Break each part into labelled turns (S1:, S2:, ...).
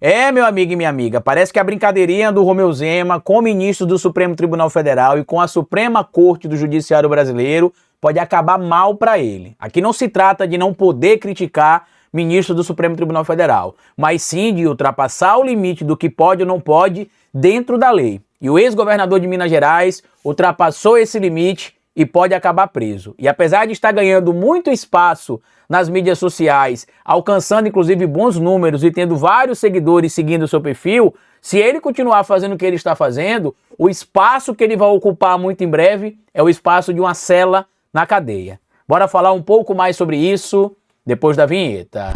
S1: É, meu amigo e minha amiga, parece que a brincadeirinha do Romeu Zema com ministros do Supremo Tribunal Federal e com a Suprema Corte do Judiciário Brasileiro pode acabar mal para ele. Aqui não se trata de não poder criticar ministros do Supremo Tribunal Federal, mas sim de ultrapassar o limite do que pode ou não pode dentro da lei. E o ex-governador de Minas Gerais ultrapassou esse limite e pode acabar preso. E apesar de estar ganhando muito espaço nas mídias sociais, alcançando inclusive bons números e tendo vários seguidores seguindo o seu perfil, se ele continuar fazendo o que ele está fazendo, o espaço que ele vai ocupar muito em breve é o espaço de uma cela na cadeia. Bora falar um pouco mais sobre isso depois da vinheta.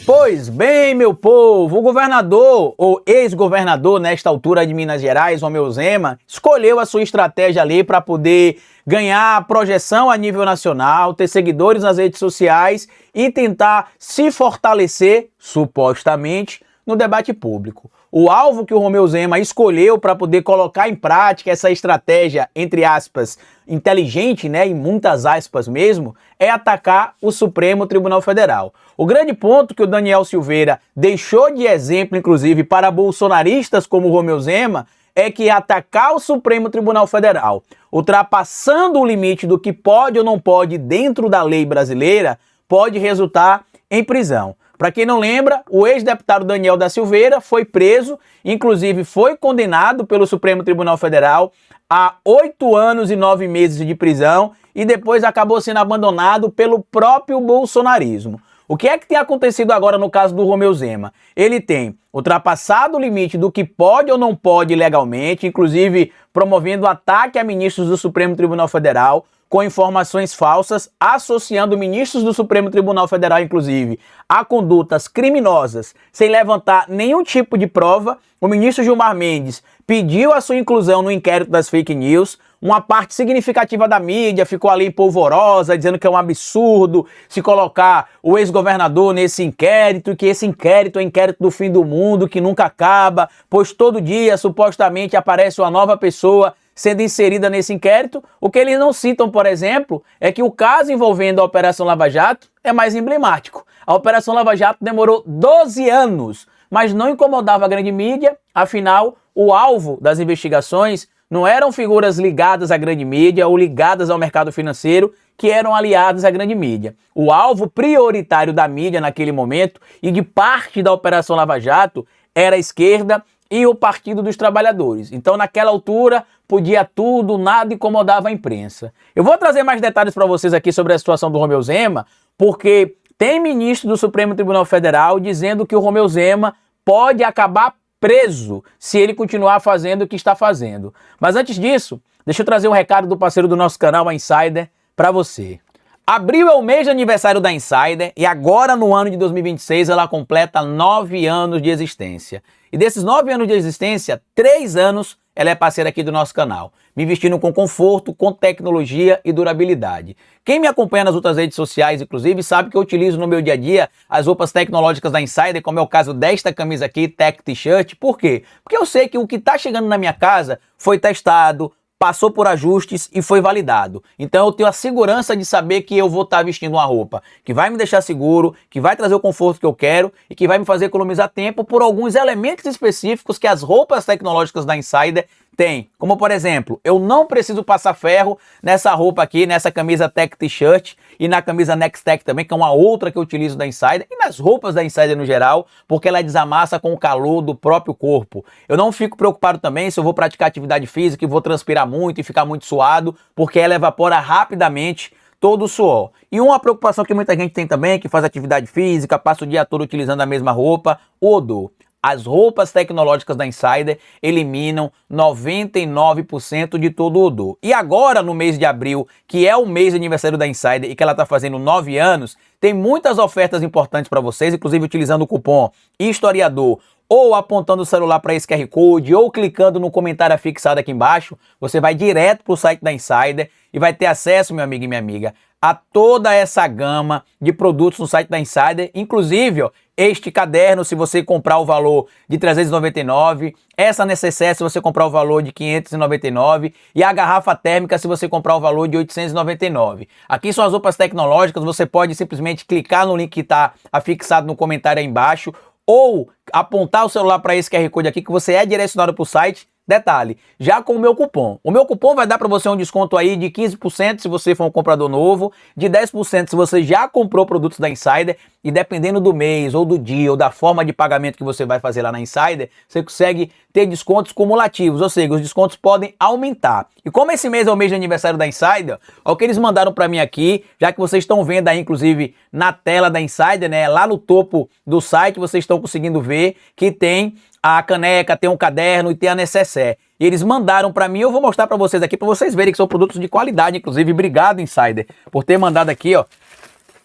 S1: Pois bem, meu povo, o governador ou ex-governador nesta altura de Minas Gerais, Romeu Zema, escolheu a sua estratégia ali para poder ganhar projeção a nível nacional, ter seguidores nas redes sociais e tentar se fortalecer, supostamente, no debate público. O alvo que o Romeu Zema escolheu para poder colocar em prática essa estratégia, entre aspas, inteligente, né, em muitas aspas mesmo, é atacar o Supremo Tribunal Federal. O grande ponto que o Daniel Silveira deixou de exemplo, inclusive, para bolsonaristas como o Romeu Zema, é que atacar o Supremo Tribunal Federal, ultrapassando o limite do que pode ou não pode dentro da lei brasileira, pode resultar em prisão. Para quem não lembra, o ex-deputado Daniel da Silveira foi preso, inclusive foi condenado pelo Supremo Tribunal Federal a 8 anos e 9 meses de prisão e depois acabou sendo abandonado pelo próprio bolsonarismo. O que é que tem acontecido agora no caso do Romeu Zema? Ele tem ultrapassado o limite do que pode ou não pode legalmente, inclusive promovendo ataque a ministros do Supremo Tribunal Federal, com informações falsas, associando ministros do Supremo Tribunal Federal, inclusive, a condutas criminosas, sem levantar nenhum tipo de prova. O ministro Gilmar Mendes pediu a sua inclusão no inquérito das fake news. Uma parte significativa da mídia ficou ali polvorosa, dizendo que é um absurdo se colocar o ex-governador nesse inquérito, que esse inquérito é inquérito do fim do mundo, que nunca acaba, pois todo dia, supostamente, aparece uma nova pessoa sendo inserida nesse inquérito. O que eles não citam, por exemplo, é que o caso envolvendo a Operação Lava Jato é mais emblemático. A Operação Lava Jato demorou 12 anos, mas não incomodava a grande mídia, afinal, o alvo das investigações não eram figuras ligadas à grande mídia ou ligadas ao mercado financeiro, que eram aliados à grande mídia. O alvo prioritário da mídia naquele momento e de parte da Operação Lava Jato era a esquerda e o Partido dos Trabalhadores. Então, naquela altura, podia tudo, nada incomodava a imprensa. Eu vou trazer mais detalhes para vocês aqui sobre a situação do Romeu Zema, porque tem ministro do Supremo Tribunal Federal dizendo que o Romeu Zema pode acabar preso se ele continuar fazendo o que está fazendo. Mas antes disso, deixa eu trazer um recado do parceiro do nosso canal, a Insider, para você. Abril é o mês de aniversário da Insider e agora no ano de 2026 ela completa 9 anos de existência. E desses 9 anos de existência, 3 anos ela é parceira aqui do nosso canal, me vestindo com conforto, com tecnologia e durabilidade. Quem me acompanha nas outras redes sociais, inclusive, sabe que eu utilizo no meu dia a dia as roupas tecnológicas da Insider, como é o caso desta camisa aqui, Tech T-Shirt. Por quê? Porque eu sei que o que está chegando na minha casa foi testado, passou por ajustes e foi validado. Então eu tenho a segurança de saber que eu vou estar vestindo uma roupa que vai me deixar seguro, que vai trazer o conforto que eu quero e que vai me fazer economizar tempo por alguns elementos específicos que as roupas tecnológicas da Insider têm. Como, por exemplo, eu não preciso passar ferro nessa roupa aqui, nessa camisa Tech T-Shirt e na camisa Next-Tech também, que é uma outra que eu utilizo da Insider, e nas roupas da Insider no geral, porque ela desamassa com o calor do próprio corpo. Eu não fico preocupado também se eu vou praticar atividade física e vou transpirar muito e ficar muito suado, porque ela evapora rapidamente todo o suor. E uma preocupação que muita gente tem também, que faz atividade física, passa o dia todo utilizando a mesma roupa, o odor. As roupas tecnológicas da Insider eliminam 99% de todo o odor. E agora, no mês de abril, que é o mês de aniversário da Insider e que ela está fazendo 9 anos, tem muitas ofertas importantes para vocês, inclusive utilizando o cupom historiador, ou apontando o celular para esse QR Code, ou clicando no comentário afixado aqui embaixo, você vai direto para o site da Insider e vai ter acesso, meu amigo e minha amiga, a toda essa gama de produtos no site da Insider. Inclusive, ó, este caderno se você comprar o valor de 399, essa necessaire se você comprar o valor de 599 e a garrafa térmica se você comprar o valor de 899. Aqui são as roupas tecnológicas, você pode simplesmente clicar no link que está afixado no comentário aí embaixo ou apontar o celular para esse QR Code aqui que você é direcionado para o site. Detalhe, já com o meu cupom. O meu cupom vai dar para você um desconto aí de 15% se você for um comprador novo, de 10% se você já comprou produtos da Insider e dependendo do mês ou do dia ou da forma de pagamento que você vai fazer lá na Insider, você consegue ter descontos cumulativos, ou seja, os descontos podem aumentar. E como esse mês é o mês de aniversário da Insider, olha o que eles mandaram para mim aqui, já que vocês estão vendo aí inclusive na tela da Insider, né, lá no topo do site vocês estão conseguindo ver que tem a caneca, tem um caderno e tem a necessaire. E eles mandaram para mim, eu vou mostrar para vocês aqui, para vocês verem que são produtos de qualidade, inclusive. Obrigado, Insider, por ter mandado aqui, ó,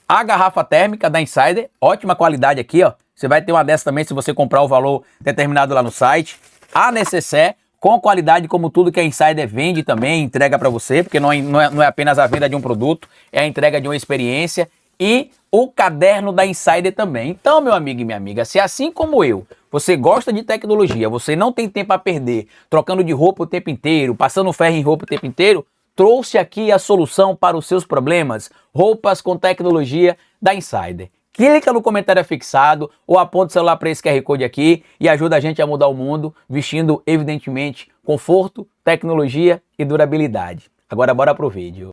S1: a garrafa térmica da Insider, ótima qualidade aqui, ó. Você vai ter uma dessa também se você comprar o valor determinado lá no site. A necessaire, com qualidade como tudo que a Insider vende também, entrega para você, porque não é apenas a venda de um produto, é a entrega de uma experiência. E o caderno da Insider também. Então, meu amigo e minha amiga, se assim como eu, você gosta de tecnologia, você não tem tempo a perder, trocando de roupa o tempo inteiro, passando ferro em roupa o tempo inteiro, trouxe aqui a solução para os seus problemas, roupas com tecnologia da Insider. Clica no comentário fixado ou aponta o celular para esse QR Code aqui e ajuda a gente a mudar o mundo, vestindo, evidentemente, conforto, tecnologia e durabilidade. Agora bora pro vídeo.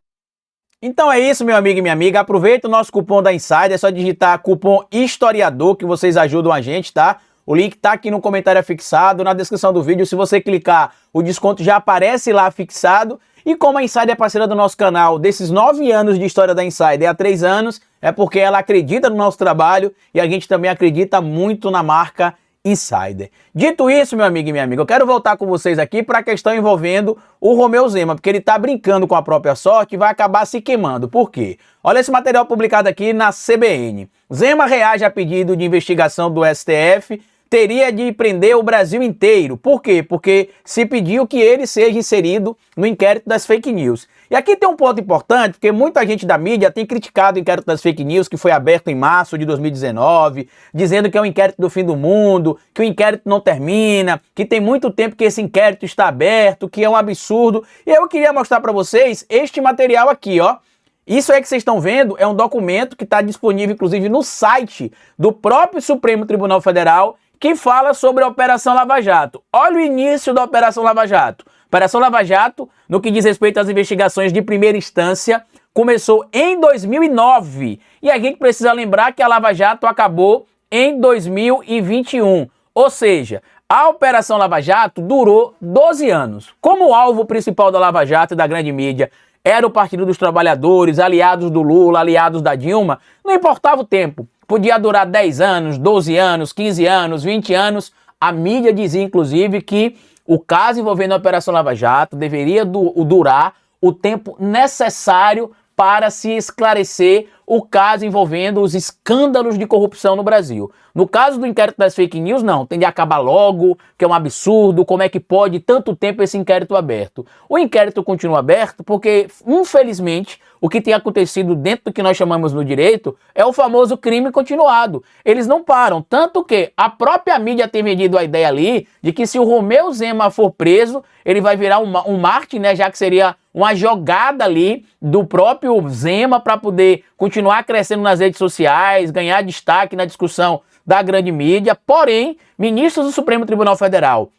S1: Então é isso, meu amigo e minha amiga. Aproveita o nosso cupom da Insider, é só digitar cupom historiador que vocês ajudam a gente, tá? O link tá aqui no comentário fixado, na descrição do vídeo. Se você clicar, o desconto já aparece lá fixado. E como a Insider é parceira do nosso canal, desses 9 anos de história da Insider há 3 anos, é porque ela acredita no nosso trabalho e a gente também acredita muito na marca Insider. Dito isso, meu amigo e minha amiga, eu quero voltar com vocês aqui para a questão envolvendo o Romeu Zema, porque ele está brincando com a própria sorte e vai acabar se queimando. Por quê? Olha esse material publicado aqui na CBN. Zema reage a pedido de investigação do STF, teria de prender o Brasil inteiro. Por quê? Porque se pediu que ele seja inserido no inquérito das fake news. E aqui tem um ponto importante, porque muita gente da mídia tem criticado o inquérito das fake news, que foi aberto em março de 2019, dizendo que é um inquérito do fim do mundo, que o inquérito não termina, que tem muito tempo que esse inquérito está aberto, que é um absurdo. E eu queria mostrar para vocês este material aqui, ó. Isso aí que vocês estão vendo é um documento que está disponível, inclusive, no site do próprio Supremo Tribunal Federal, que fala sobre a Operação Lava Jato. Olha o início da Operação Lava Jato. Operação Lava Jato, no que diz respeito às investigações de primeira instância, começou em 2009. E a gente precisa lembrar que a Lava Jato acabou em 2021. Ou seja, a Operação Lava Jato durou 12 anos. Como o alvo principal da Lava Jato e da grande mídia era o Partido dos Trabalhadores, aliados do Lula, aliados da Dilma, não importava o tempo. Podia durar 10 anos, 12 anos, 15 anos, 20 anos. A mídia dizia, inclusive, que o caso envolvendo a Operação Lava Jato deveria durar o tempo necessário para se esclarecer o caso envolvendo os escândalos de corrupção no Brasil. No caso do inquérito das fake news, não, tem de acabar logo, que é um absurdo, como é que pode tanto tempo esse inquérito aberto? O inquérito continua aberto porque, infelizmente, o que tem acontecido dentro do que nós chamamos no direito é o famoso crime continuado. Eles não param, tanto que a própria mídia tem vendido a ideia ali de que se o Romeu Zema for preso, ele vai virar um mártir, né, já que seria uma jogada ali do próprio Zema para poder continuar crescendo nas redes sociais, ganhar destaque na discussão da grande mídia. Porém, ministros do Supremo Tribunal Federal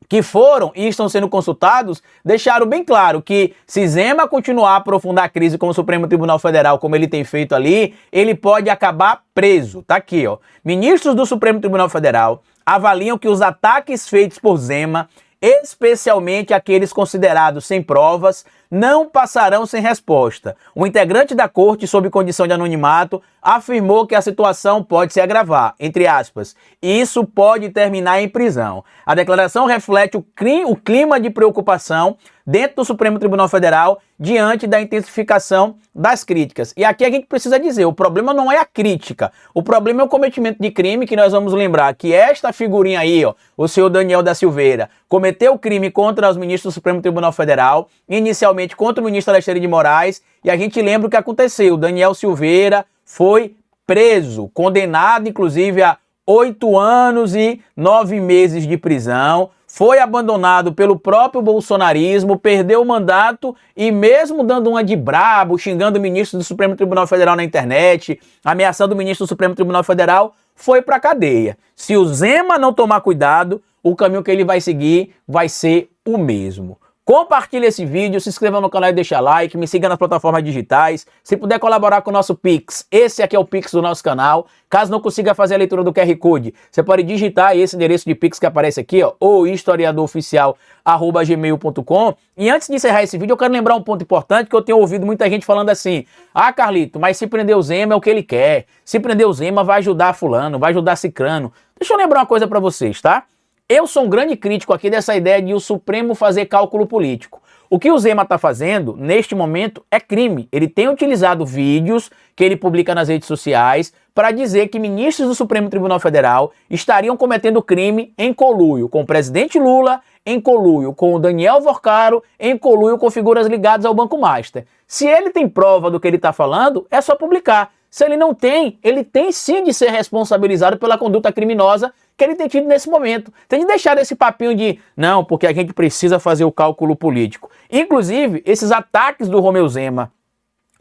S1: que foram e estão sendo consultados deixaram bem claro que se Zema continuar a aprofundar a crise com o Supremo Tribunal Federal, como ele tem feito ali, ele pode acabar preso. Tá aqui, ó. Ministros do Supremo Tribunal Federal avaliam que os ataques feitos por Zema, especialmente aqueles considerados sem provas, não passarão sem resposta. O integrante da corte, sob condição de anonimato, afirmou que a situação pode se agravar, entre aspas, e isso pode terminar em prisão. A declaração reflete o clima de preocupação dentro do Supremo Tribunal Federal diante da intensificação das críticas. E aqui a gente precisa dizer, o problema não é a crítica, o problema é o cometimento de crime, que nós vamos lembrar que esta figurinha aí, ó, o senhor Daniel da Silveira, cometeu crime contra os ministros do Supremo Tribunal Federal, inicialmente contra o ministro Alexandre de Moraes, e a gente lembra o que aconteceu. Daniel Silveira foi preso, condenado inclusive a 8 anos e 9 meses de prisão, foi abandonado pelo próprio bolsonarismo, perdeu o mandato e mesmo dando uma de brabo, xingando o ministro do Supremo Tribunal Federal na internet, ameaçando o ministro do Supremo Tribunal Federal, foi para a cadeia. Se o Zema não tomar cuidado, o caminho que ele vai seguir vai ser o mesmo. Compartilhe esse vídeo, se inscreva no canal e deixa like, me siga nas plataformas digitais. Se puder colaborar com o nosso Pix, esse aqui é o Pix do nosso canal. Caso não consiga fazer a leitura do QR Code, você pode digitar esse endereço de Pix que aparece aqui, ó, ou historiadoroficial@gmail.com. E antes de encerrar esse vídeo, eu quero lembrar um ponto importante que eu tenho ouvido muita gente falando assim: ah, Carlito, mas se prender o Zema é o que ele quer. Se prender o Zema vai ajudar fulano, vai ajudar cicrano. Deixa eu lembrar uma coisa pra vocês, tá? Eu sou um grande crítico aqui dessa ideia de o Supremo fazer cálculo político. O que o Zema está fazendo, neste momento, é crime. Ele tem utilizado vídeos que ele publica nas redes sociais para dizer que ministros do Supremo Tribunal Federal estariam cometendo crime em conluio com o presidente Lula, em conluio com o Daniel Vorcaro, em conluio com figuras ligadas ao Banco Master. Se ele tem prova do que ele está falando, é só publicar. Se ele não tem, ele tem sim de ser responsabilizado pela conduta criminosa que ele tem tido nesse momento. Tem de deixar esse papinho de, não, porque a gente precisa fazer o cálculo político. Inclusive, esses ataques do Romeu Zema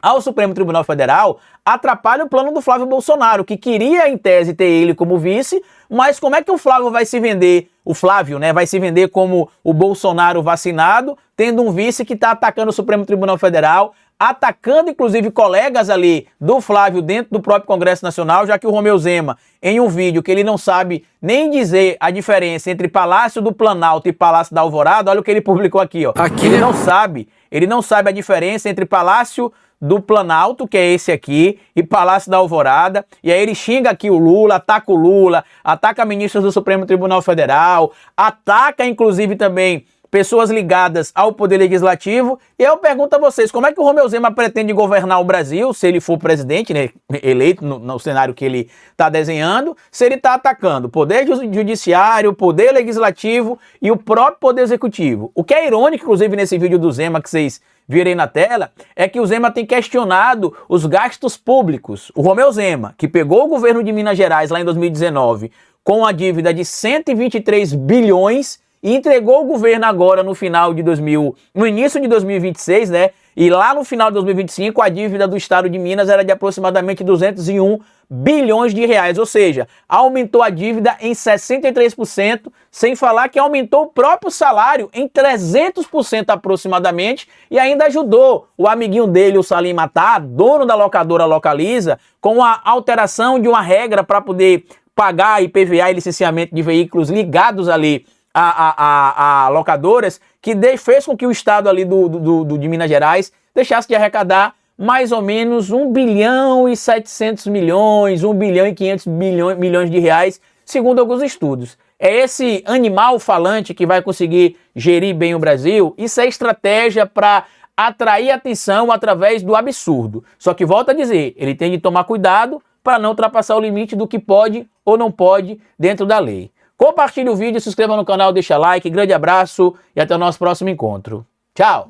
S1: ao Supremo Tribunal Federal atrapalham o plano do Flávio Bolsonaro, que queria, em tese, ter ele como vice, mas como é que o Flávio vai se vender? O Flávio, né, vai se vender como o Bolsonaro vacinado, tendo um vice que está atacando o Supremo Tribunal Federal, atacando inclusive colegas ali do Flávio dentro do próprio Congresso Nacional, já que o Romeu Zema, em um vídeo que ele não sabe nem dizer a diferença entre Palácio do Planalto e Palácio da Alvorada, olha o que ele publicou aqui, ó. Ele não sabe a diferença entre Palácio do Planalto, que é esse aqui, e Palácio da Alvorada, e aí ele xinga aqui o Lula, ataca ministros do Supremo Tribunal Federal, ataca inclusive também pessoas ligadas ao Poder Legislativo, e eu pergunto a vocês, como é que o Romeu Zema pretende governar o Brasil, se ele for presidente, né, eleito no cenário que ele está desenhando, se ele está atacando o Poder Judiciário, o Poder Legislativo e o próprio Poder Executivo. O que é irônico, inclusive, nesse vídeo do Zema que vocês virem na tela, é que o Zema tem questionado os gastos públicos. O Romeu Zema, que pegou o governo de Minas Gerais lá em 2019 com a dívida de 123 bilhões e entregou o governo agora no início de 2026, né? E lá no final de 2025 a dívida do estado de Minas era de aproximadamente 201 bilhões de reais, ou seja, aumentou a dívida em 63%, sem falar que aumentou o próprio salário em 300% aproximadamente e ainda ajudou o amiguinho dele, o Salim Matar, dono da locadora Localiza, com a alteração de uma regra para poder pagar IPVA e licenciamento de veículos ligados ali a locadoras, que fez com que o estado ali de Minas Gerais deixasse de arrecadar mais ou menos 1 bilhão e 700 milhões, 1 bilhão e 500 milhões de reais, segundo alguns estudos. É esse animal falante que vai conseguir gerir bem o Brasil? Isso é estratégia para atrair atenção através do absurdo. Só que, volto a dizer, ele tem de tomar cuidado para não ultrapassar o limite do que pode ou não pode dentro da lei. Compartilhe o vídeo, se inscreva no canal, deixa like, grande abraço e até o nosso próximo encontro. Tchau!